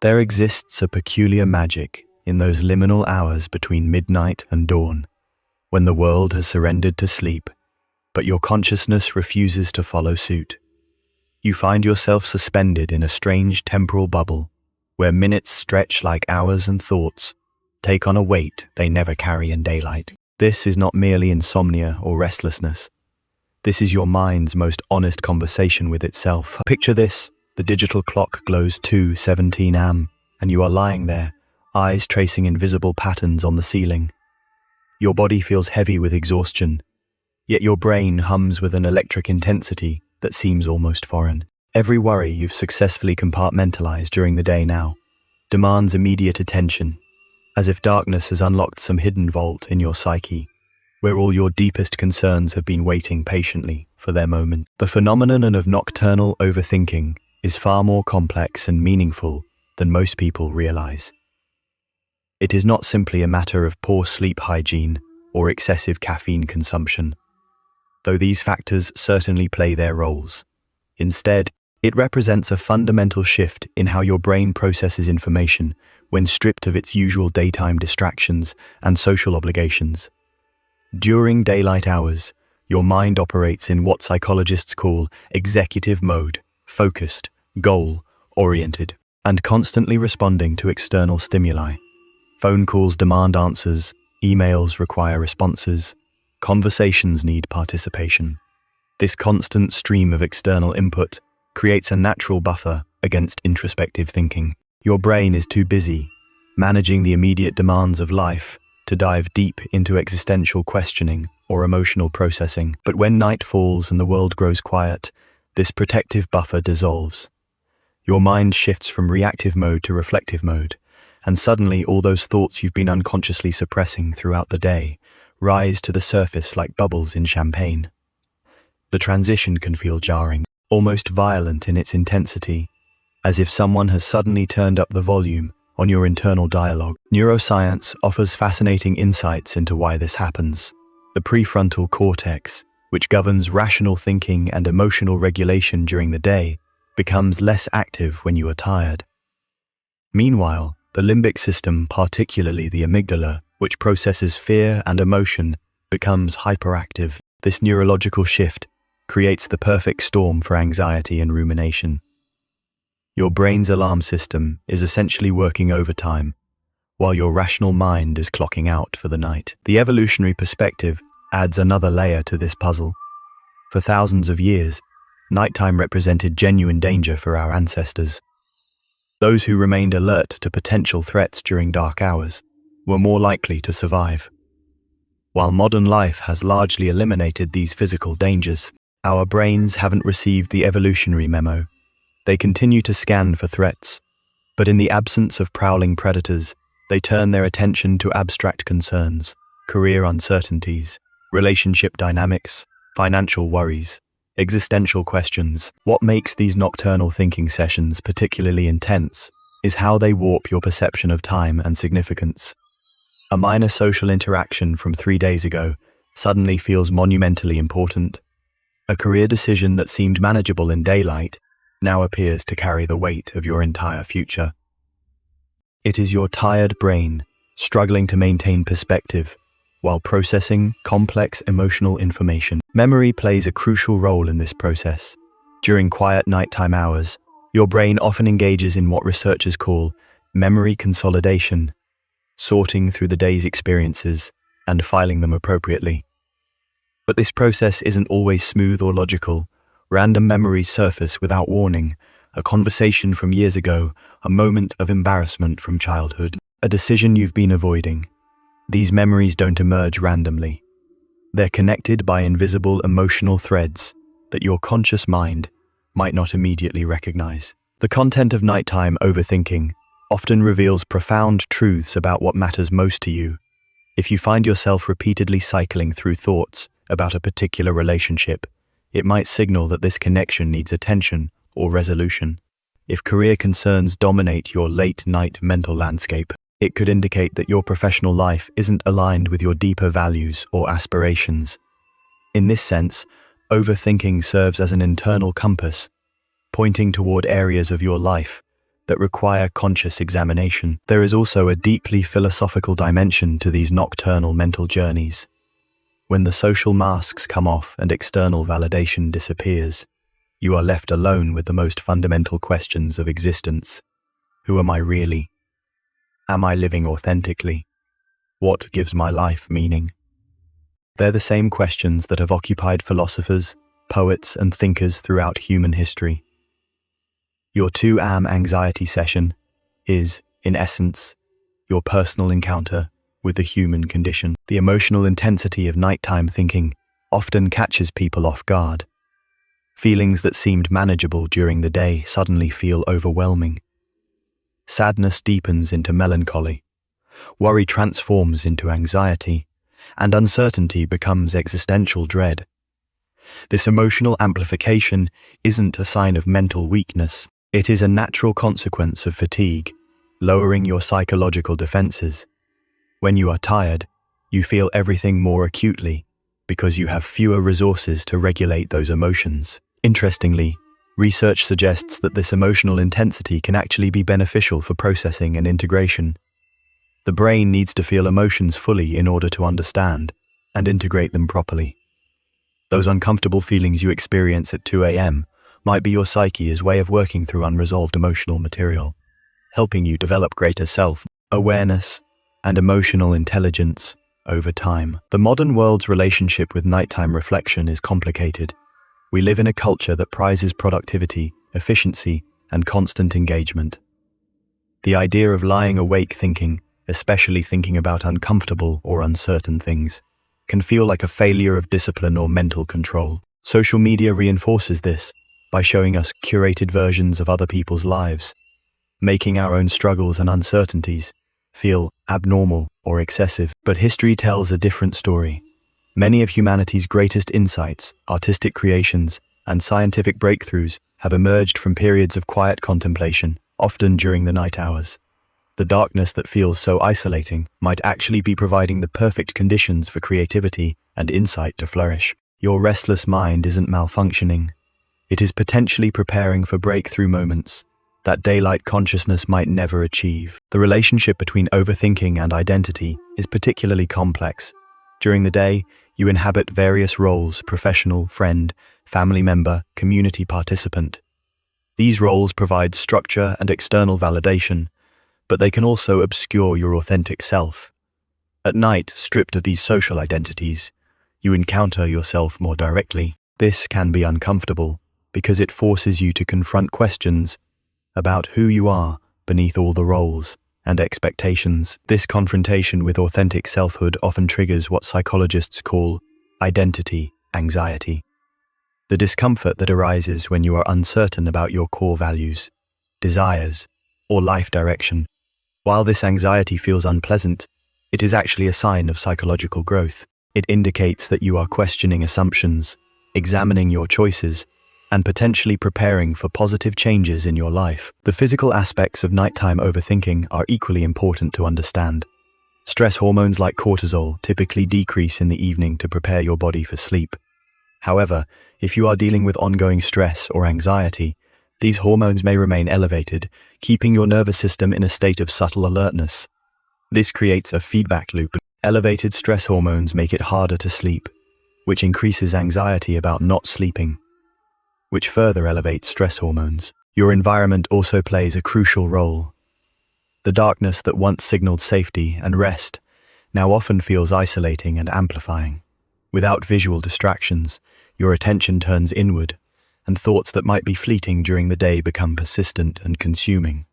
There exists a peculiar magic in those liminal hours between midnight and dawn, when the world has surrendered to sleep, but your consciousness refuses to follow suit. You find yourself suspended in a strange temporal bubble, where minutes stretch like hours and thoughts take on a weight they never carry in daylight. This is not merely insomnia or restlessness. This is your mind's most honest conversation with itself. Picture this: the digital clock glows 2:17 am, and you are lying there, eyes tracing invisible patterns on the ceiling. Your body feels heavy with exhaustion, yet your brain hums with an electric intensity that seems almost foreign. Every worry you've successfully compartmentalized during the day now demands immediate attention, as if darkness has unlocked some hidden vault in your psyche, where all your deepest concerns have been waiting patiently for their moment. The phenomenon of nocturnal overthinking is far more complex and meaningful than most people realize. It is not simply a matter of poor sleep hygiene or excessive caffeine consumption, though these factors certainly play their roles. Instead, it represents a fundamental shift in how your brain processes information when stripped of its usual daytime distractions and social obligations. During daylight hours, your mind operates in what psychologists call executive mode, focused, goal-oriented, and constantly responding to external stimuli. Phone calls demand answers, emails require responses, conversations need participation. This constant stream of external input creates a natural buffer against introspective thinking. Your brain is too busy managing the immediate demands of life to dive deep into existential questioning or emotional processing. But when night falls and the world grows quiet, this protective buffer dissolves. Your mind shifts from reactive mode to reflective mode, and suddenly all those thoughts you've been unconsciously suppressing throughout the day rise to the surface like bubbles in champagne. The transition can feel jarring, almost violent in its intensity, as if someone has suddenly turned up the volume on your internal dialogue. Neuroscience offers fascinating insights into why this happens. The prefrontal cortex, which governs rational thinking and emotional regulation during the day, becomes less active when you are tired. Meanwhile, the limbic system, particularly the amygdala, which processes fear and emotion, becomes hyperactive. This neurological shift creates the perfect storm for anxiety and rumination. Your brain's alarm system is essentially working overtime, while your rational mind is clocking out for the night. The evolutionary perspective adds another layer to this puzzle. For thousands of years, nighttime represented genuine danger for our ancestors. Those who remained alert to potential threats during dark hours were more likely to survive. While modern life has largely eliminated these physical dangers, our brains haven't received the evolutionary memo. They continue to scan for threats, but in the absence of prowling predators, they turn their attention to abstract concerns, career uncertainties, relationship dynamics, financial worries, existential questions. What makes these nocturnal thinking sessions particularly intense is how they warp your perception of time and significance. A minor social interaction from 3 days ago suddenly feels monumentally important. A career decision that seemed manageable in daylight now appears to carry the weight of your entire future. It is your tired brain struggling to maintain perspective while processing complex emotional information. Memory plays a crucial role in this process. During quiet nighttime hours, your brain often engages in what researchers call memory consolidation, sorting through the day's experiences and filing them appropriately. But this process isn't always smooth or logical. Random memories surface without warning: a conversation from years ago, a moment of embarrassment from childhood, a decision you've been avoiding. These memories don't emerge randomly. They're connected by invisible emotional threads that your conscious mind might not immediately recognize. The content of nighttime overthinking often reveals profound truths about what matters most to you. If you find yourself repeatedly cycling through thoughts about a particular relationship, it might signal that this connection needs attention or resolution. If career concerns dominate your late-night mental landscape, it could indicate that your professional life isn't aligned with your deeper values or aspirations. In this sense, overthinking serves as an internal compass, pointing toward areas of your life that require conscious examination. There is also a deeply philosophical dimension to these nocturnal mental journeys. When the social masks come off and external validation disappears, you are left alone with the most fundamental questions of existence. Who am I really? Am I living authentically? What gives my life meaning? They're the same questions that have occupied philosophers, poets, and thinkers throughout human history. Your 2am anxiety session is, in essence, your personal encounter with the human condition. The emotional intensity of nighttime thinking often catches people off guard. Feelings that seemed manageable during the day suddenly feel overwhelming. Sadness deepens into melancholy. Worry transforms into anxiety, and uncertainty becomes existential dread. This emotional amplification isn't a sign of mental weakness. It is a natural consequence of fatigue, lowering your psychological defenses. When you are tired, you feel everything more acutely because you have fewer resources to regulate those emotions. Interestingly, research suggests that this emotional intensity can actually be beneficial for processing and integration. The brain needs to feel emotions fully in order to understand and integrate them properly. Those uncomfortable feelings you experience at 2 a.m. might be your psyche's way of working through unresolved emotional material, helping you develop greater self-awareness and emotional intelligence over time. The modern world's relationship with nighttime reflection is complicated. We live in a culture that prizes productivity, efficiency, and constant engagement. The idea of lying awake thinking, especially thinking about uncomfortable or uncertain things, can feel like a failure of discipline or mental control. Social media reinforces this by showing us curated versions of other people's lives, making our own struggles and uncertainties feel abnormal or excessive. But history tells a different story. Many of humanity's greatest insights, artistic creations, and scientific breakthroughs have emerged from periods of quiet contemplation, often during the night hours. The darkness that feels so isolating might actually be providing the perfect conditions for creativity and insight to flourish. Your restless mind isn't malfunctioning. It is potentially preparing for breakthrough moments that daylight consciousness might never achieve. The relationship between overthinking and identity is particularly complex. During the day, you inhabit various roles: professional, friend, family member, community participant. These roles provide structure and external validation, but they can also obscure your authentic self. At night, stripped of these social identities, you encounter yourself more directly. This can be uncomfortable because it forces you to confront questions about who you are beneath all the roles and expectations. This confrontation with authentic selfhood often triggers what psychologists call identity anxiety, the discomfort that arises when you are uncertain about your core values, desires, or life direction. While this anxiety feels unpleasant, it is actually a sign of psychological growth. It indicates that you are questioning assumptions, examining your choices, and potentially preparing for positive changes in your life. The physical aspects of nighttime overthinking are equally important to understand. Stress hormones like cortisol typically decrease in the evening to prepare your body for sleep. However, if you are dealing with ongoing stress or anxiety, these hormones may remain elevated, keeping your nervous system in a state of subtle alertness. This creates a feedback loop. Elevated stress hormones make it harder to sleep, which increases anxiety about not sleeping, which further elevates stress hormones. Your environment also plays a crucial role. The darkness that once signaled safety and rest now often feels isolating and amplifying. Without visual distractions, your attention turns inward, and thoughts that might be fleeting during the day become persistent and consuming.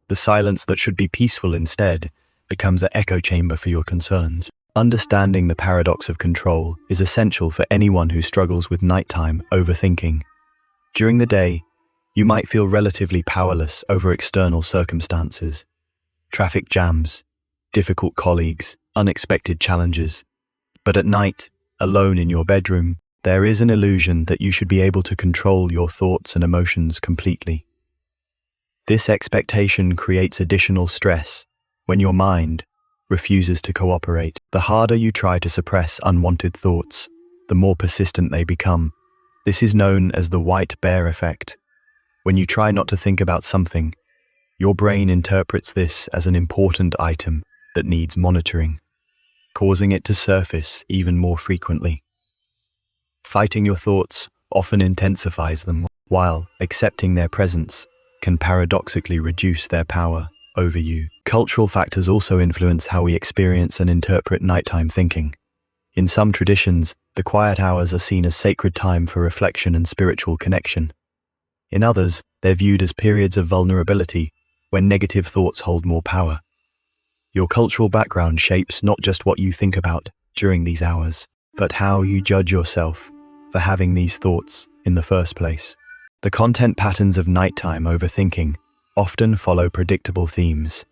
The silence that should be peaceful instead becomes an echo chamber for your concerns. Understanding the paradox of control is essential for anyone who struggles with nighttime overthinking. During the day, you might feel relatively powerless over external circumstances. Traffic jams, difficult colleagues, unexpected challenges. But at night, alone in your bedroom, there is an illusion that you should be able to control your thoughts and emotions completely. This expectation creates additional stress when your mind refuses to cooperate. The harder you try to suppress unwanted thoughts, the more persistent they become. This is known as the white bear effect. When you try not to think about something, Your brain interprets this as an important item that needs monitoring, causing it to surface even more frequently. Fighting your thoughts often intensifies them, while accepting their presence can paradoxically reduce their power over you. Cultural factors also influence how we experience and interpret nighttime thinking. In some traditions, the quiet hours are seen as sacred time for reflection and spiritual connection. In others, they're viewed as periods of vulnerability, when negative thoughts hold more power. Your cultural background shapes not just what you think about during these hours, but how you judge yourself for having these thoughts in the first place. The content patterns of nighttime overthinking often follow predictable themes.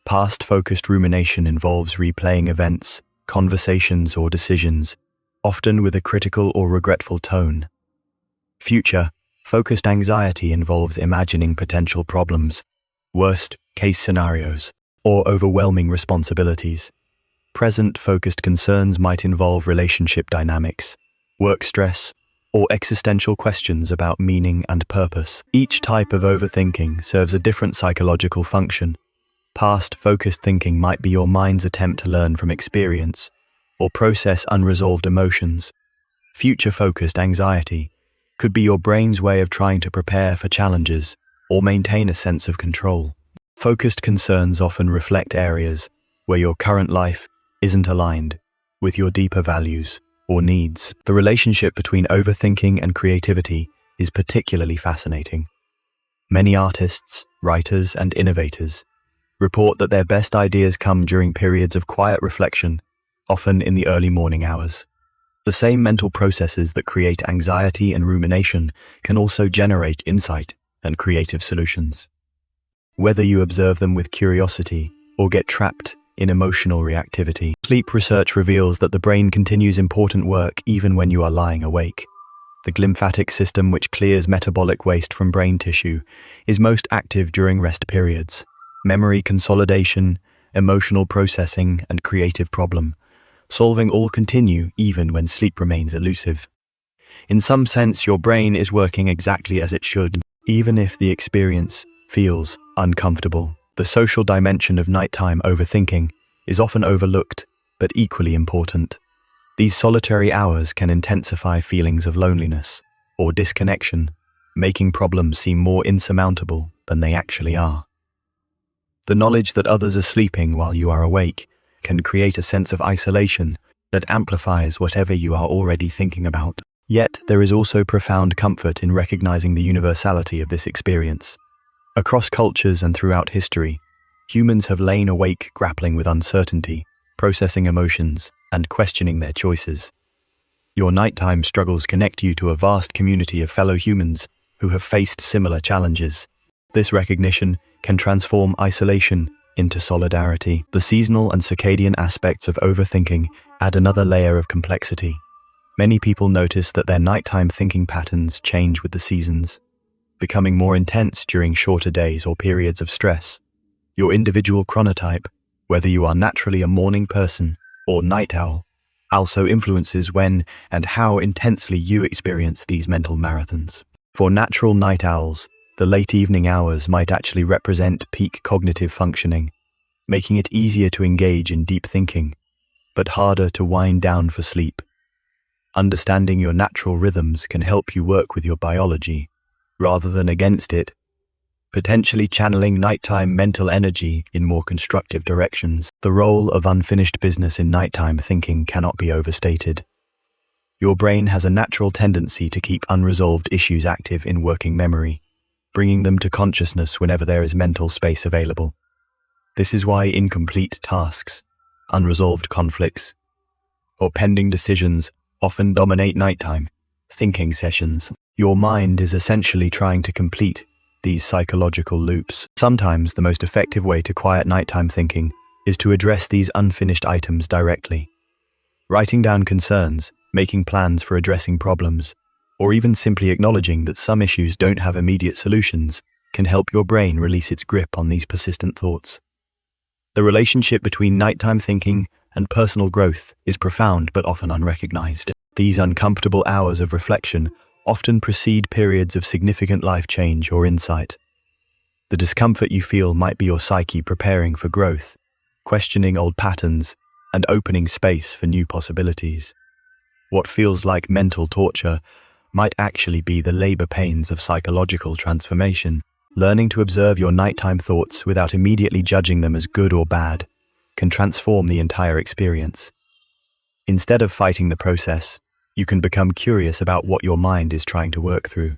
Past-focused rumination involves replaying events, conversations, or decisions, often with a critical or regretful tone. Future-focused anxiety involves imagining potential problems, worst-case scenarios, or overwhelming responsibilities. Present-focused concerns might involve relationship dynamics, work stress, or existential questions about meaning and purpose. Each type of overthinking serves a different psychological function. Past-focused thinking might be your mind's attempt to learn from experience or process unresolved emotions. Future-focused anxiety could be your brain's way of trying to prepare for challenges or maintain a sense of control. Focused concerns often reflect areas where your current life isn't aligned with your deeper values or needs. The relationship between overthinking and creativity is particularly fascinating. Many artists, writers, and innovators report that their best ideas come during periods of quiet reflection, often in the early morning hours. The same mental processes that create anxiety and rumination can also generate insight and creative solutions. Whether you observe them with curiosity or get trapped in emotional reactivity. Sleep research reveals that the brain continues important work even when you are lying awake. The glymphatic system, which clears metabolic waste from brain tissue, is most active during rest periods. Memory consolidation, emotional processing, and creative problem solving all continue even when sleep remains elusive. In some sense, your brain is working exactly as it should, even if the experience feels uncomfortable. The social dimension of nighttime overthinking is often overlooked, but equally important. These solitary hours can intensify feelings of loneliness or disconnection, making problems seem more insurmountable than they actually are. The knowledge that others are sleeping while you are awake can create a sense of isolation that amplifies whatever you are already thinking about. Yet, there is also profound comfort in recognizing the universality of this experience. Across cultures and throughout history, humans have lain awake grappling with uncertainty, processing emotions, and questioning their choices. Your nighttime struggles connect you to a vast community of fellow humans who have faced similar challenges. This recognition can transform isolation into solidarity. The seasonal and circadian aspects of overthinking add another layer of complexity. Many people notice that their nighttime thinking patterns change with the seasons, becoming more intense during shorter days or periods of stress. Your individual chronotype, whether you are naturally a morning person or night owl, also influences when and how intensely you experience these mental marathons. For natural night owls, the late evening hours might actually represent peak cognitive functioning, making it easier to engage in deep thinking, but harder to wind down for sleep. Understanding your natural rhythms can help you work with your biology rather than against it, potentially channeling nighttime mental energy in more constructive directions. The role of unfinished business in nighttime thinking cannot be overstated. Your brain has a natural tendency to keep unresolved issues active in working memory, bringing them to consciousness whenever there is mental space available. This is why incomplete tasks, unresolved conflicts, or pending decisions often dominate nighttime thinking sessions. Your mind is essentially trying to complete these psychological loops. Sometimes the most effective way to quiet nighttime thinking is to address these unfinished items directly. Writing down concerns, making plans for addressing problems, or even simply acknowledging that some issues don't have immediate solutions can help your brain release its grip on these persistent thoughts. The relationship between nighttime thinking and personal growth is profound but often unrecognized. These uncomfortable hours of reflection often precede periods of significant life change or insight. The discomfort you feel might be your psyche preparing for growth, questioning old patterns, and opening space for new possibilities. What feels like mental torture might actually be the labor pains of psychological transformation. Learning to observe your nighttime thoughts without immediately judging them as good or bad can transform the entire experience. Instead of fighting the process, you can become curious about what your mind is trying to work through.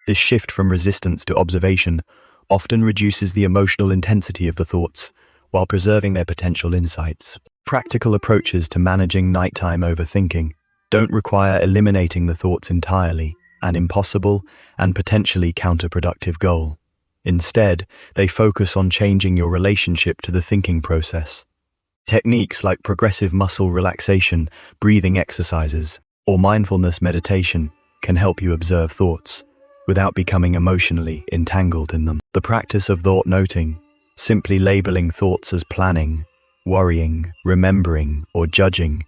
This shift from resistance to observation often reduces the emotional intensity of the thoughts while preserving their potential insights. Practical approaches to managing nighttime overthinking don't require eliminating the thoughts entirely, an impossible and potentially counterproductive goal. Instead, they focus on changing your relationship to the thinking process. Techniques like progressive muscle relaxation, breathing exercises, or mindfulness meditation can help you observe thoughts without becoming emotionally entangled in them. The practice of thought noting, simply labeling thoughts as planning, worrying, remembering, or judging,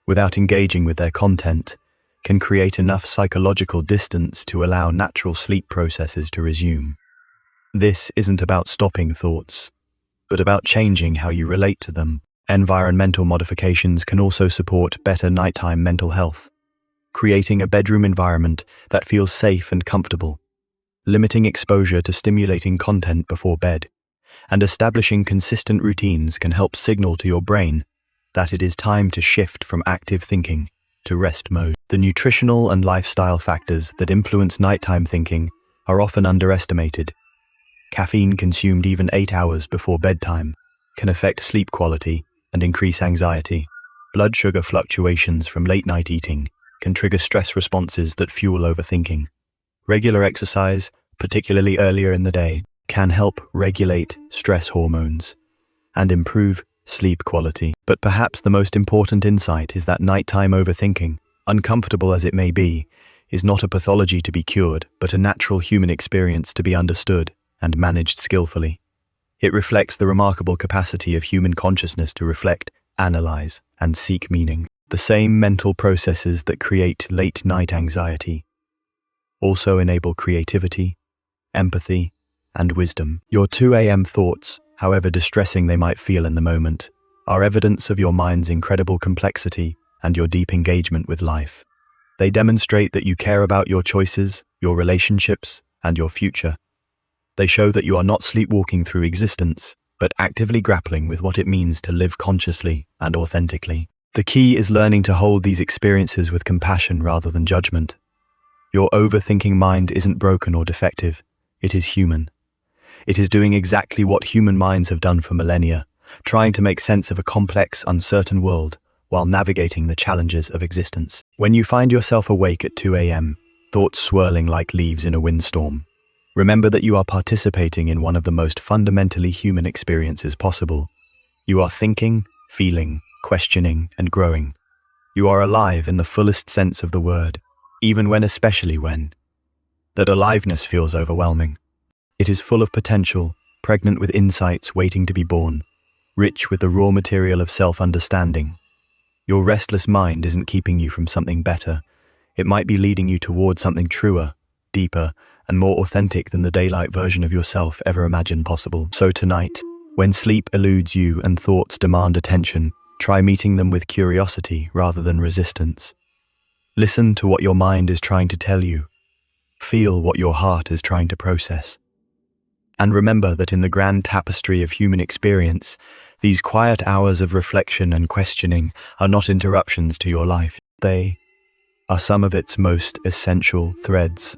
without engaging with their content, can create enough psychological distance to allow natural sleep processes to resume. This isn't about stopping thoughts, but about changing how you relate to them. Environmental modifications can also support better nighttime mental health. Creating a bedroom environment that feels safe and comfortable, limiting exposure to stimulating content before bed, and establishing consistent routines can help signal to your brain that it is time to shift from active thinking to rest mode. The nutritional and lifestyle factors that influence nighttime thinking are often underestimated. Caffeine consumed even 8 hours before bedtime can affect sleep quality and increase anxiety. Blood sugar fluctuations from late-night eating can trigger stress responses that fuel overthinking. Regular exercise, particularly earlier in the day, can help regulate stress hormones and improve sleep quality. But perhaps the most important insight is that nighttime overthinking, uncomfortable as it may be, is not a pathology to be cured, but a natural human experience to be understood and managed skillfully. It reflects the remarkable capacity of human consciousness to reflect, analyze, and seek meaning. The same mental processes that create late-night anxiety also enable creativity, empathy, and wisdom. Your 2 a.m. thoughts, however distressing they might feel in the moment, are evidence of your mind's incredible complexity and your deep engagement with life. They demonstrate that you care about your choices, your relationships, and your future. They show that you are not sleepwalking through existence, but actively grappling with what it means to live consciously and authentically. The key is learning to hold these experiences with compassion rather than judgment. Your overthinking mind isn't broken or defective. It is human. It is doing exactly what human minds have done for millennia, trying to make sense of a complex, uncertain world while navigating the challenges of existence. When you find yourself awake at 2 a.m., thoughts swirling like leaves in a windstorm, remember that you are participating in one of the most fundamentally human experiences possible. You are thinking, feeling, questioning, and growing. You are alive in the fullest sense of the word, even when, especially when, that aliveness feels overwhelming. It is full of potential, pregnant with insights waiting to be born, rich with the raw material of self-understanding. Your restless mind isn't keeping you from something better. It might be leading you toward something truer, deeper, and more authentic than the daylight version of yourself ever imagined possible. So tonight, when sleep eludes you and thoughts demand attention, try meeting them with curiosity rather than resistance. Listen to what your mind is trying to tell you. Feel what your heart is trying to process. And remember that in the grand tapestry of human experience, these quiet hours of reflection and questioning are not interruptions to your life. They are some of its most essential threads.